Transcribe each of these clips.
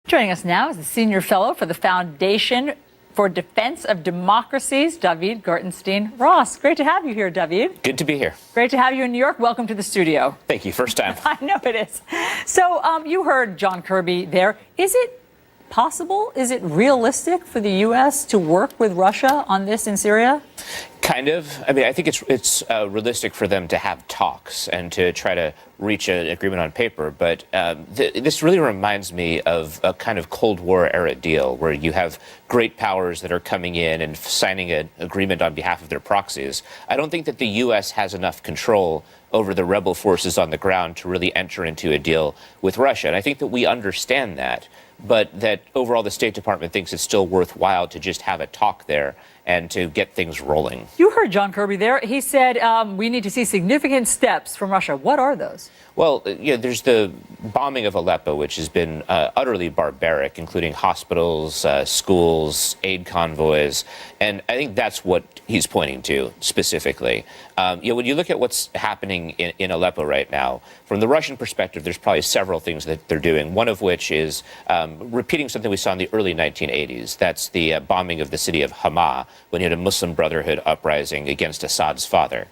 Joining us now is the Senior Fellow for the Foundation for Defense of Democracies, Daveed Gartenstein-Ross. Great to have you here, Daveed. Good to be here. Great to have you in New York. Welcome to the studio. Thank you. First time. I know it is. So you heard John Kirby there. Is it possible? Is it realistic for the U.S. to work with Russia on this in Syria? Kind of. I mean, I think it's realistic for them to have talks and to try to reach an agreement on paper. But this really reminds me of a kind of Cold War era deal where you have great powers that are coming in and signing an agreement on behalf of their proxies. I don't think that the U.S. has enough control over the rebel forces on the ground to really enter into a deal with Russia. And I think that we understand that, but that overall the State Department thinks it's still worthwhile to just have a talk there and to get things rolling. You heard John Kirby there. He said we need to see significant steps from Russia. What are those? Well, there's the bombing of Aleppo, which has been utterly barbaric, including hospitals, schools, aid convoys. And I think that's what he's pointing to specifically. When you look at what's happening in Aleppo right now, from the Russian perspective, there's probably several things that they're doing, one of which is repeating something we saw in the early 1980s. That's the bombing of the city of Hama, when you had a Muslim Brotherhood uprising against Assad's father.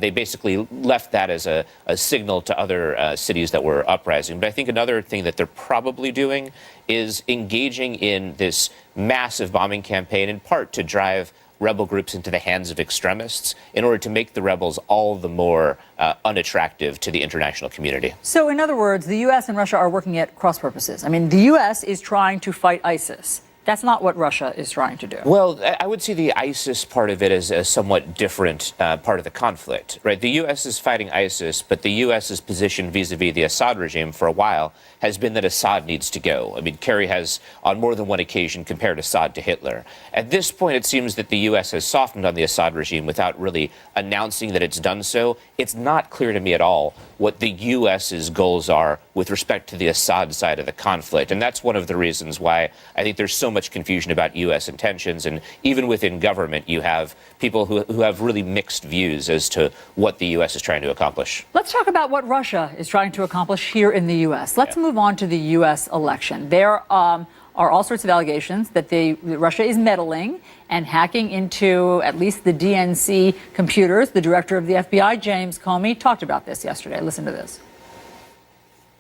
They basically left that as a signal to other cities that were uprising. But I think another thing that they're probably doing is engaging in this massive bombing campaign, in part to drive rebel groups into the hands of extremists in order to make the rebels all the more unattractive to the international community. So, in other words, the U.S. and Russia are working at cross purposes. I mean, the U.S. is trying to fight ISIS. That's not what Russia is trying to do. Well, I would see the ISIS part of it as a somewhat different part of the conflict, right? The U.S. is fighting ISIS, but the U.S.'s position vis-a-vis the Assad regime for a while has been that Assad needs to go. I mean, Kerry has on more than one occasion compared Assad to Hitler. At this point, it seems that the U.S. has softened on the Assad regime without really announcing that it's done so. It's not clear to me at all what the U.S.'s goals are with respect to the Assad side of the conflict. And that's one of the reasons why I think there's so much confusion about U.S. intentions. And even within government, you have people who have really mixed views as to what the U.S. is trying to accomplish. Let's talk about what Russia is trying to accomplish here in the U.S. Let's move on to the U.S. election. There are all sorts of allegations that Russia is meddling and hacking into at least the DNC computers. The director of the FBI, James Comey, talked about this yesterday. Listen to this.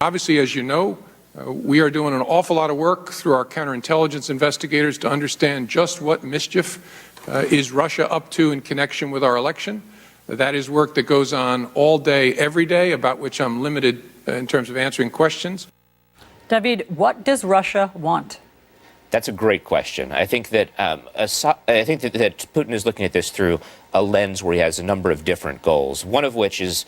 Obviously, as you know, we are doing an awful lot of work through our counterintelligence investigators to understand just what mischief is Russia up to in connection with our election. That is work that goes on all day, every day, about which I'm limited in terms of answering questions. Daveed, what does Russia want? That's a great question. I think that that Putin is looking at this through a lens where he has a number of different goals. One of which is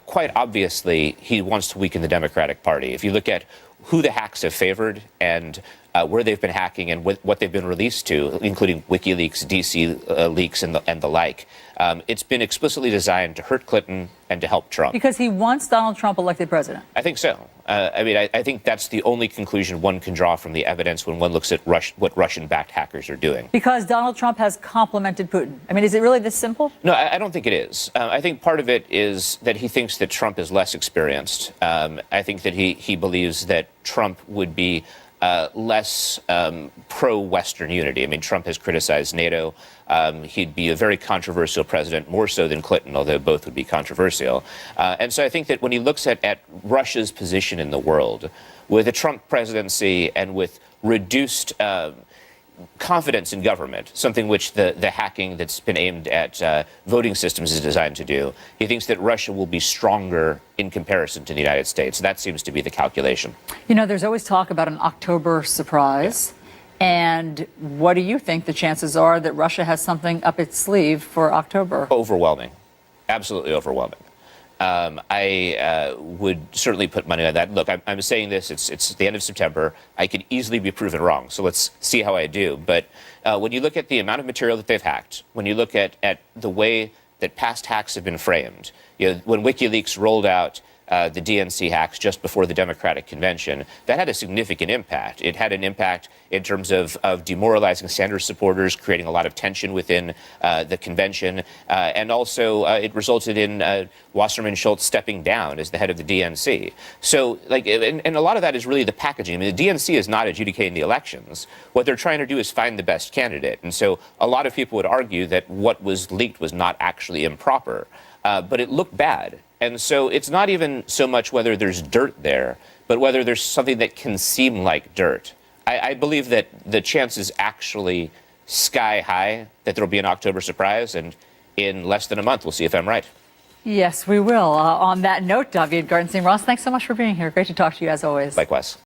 quite obviously he wants to weaken the Democratic Party. If you look at who the hacks have favored and where they've been hacking and what they've been released to, including WikiLeaks, DC leaks, and the like, it's been explicitly designed to hurt Clinton and to help Trump. Because he wants Donald Trump elected president. I think so. I think that's the only conclusion one can draw from the evidence when one looks at what Russian-backed hackers are doing. Because Donald Trump has complimented Putin. I mean, is it really this simple? No, I don't think it is. I think part of it is that he thinks that Trump is less experienced. I think that he believes that Trump would be less pro-Western unity. I mean, Trump has criticized NATO. He'd be a very controversial president, more so than Clinton, although both would be controversial. And so I think that when he looks at Russia's position in the world, with a Trump presidency and with reduced confidence in government, something which the hacking that's been aimed at voting systems is designed to do, he thinks that Russia will be stronger in comparison to the United States. That seems to be the calculation. You know, there's always talk about an October surprise. Yeah. And what do you think the chances are that Russia has something up its sleeve for October? Overwhelming. Absolutely overwhelming. I would certainly put money on that. Look, I'm saying this, it's the end of September. I could easily be proven wrong, so let's see how I do. But when you look at the amount of material that they've hacked, when you look at the way that past hacks have been framed, when WikiLeaks rolled out the DNC hacks just before the Democratic convention, that had a significant impact. It had an impact in terms of demoralizing Sanders supporters, creating a lot of tension within the convention, and also it resulted in Wasserman Schultz stepping down as the head of the DNC. So, and a lot of that is really the packaging. I mean, the DNC is not adjudicating the elections. What they're trying to do is find the best candidate. And so a lot of people would argue that what was leaked was not actually improper, but it looked bad. And so it's not even so much whether there's dirt there, but whether there's something that can seem like dirt. I believe that the chance is actually sky high that there'll be an October surprise, and in less than a month, we'll see if I'm right. Yes, we will. On that note, Daveed Gartenstein-Ross, thanks so much for being here. Great to talk to you as always. Likewise.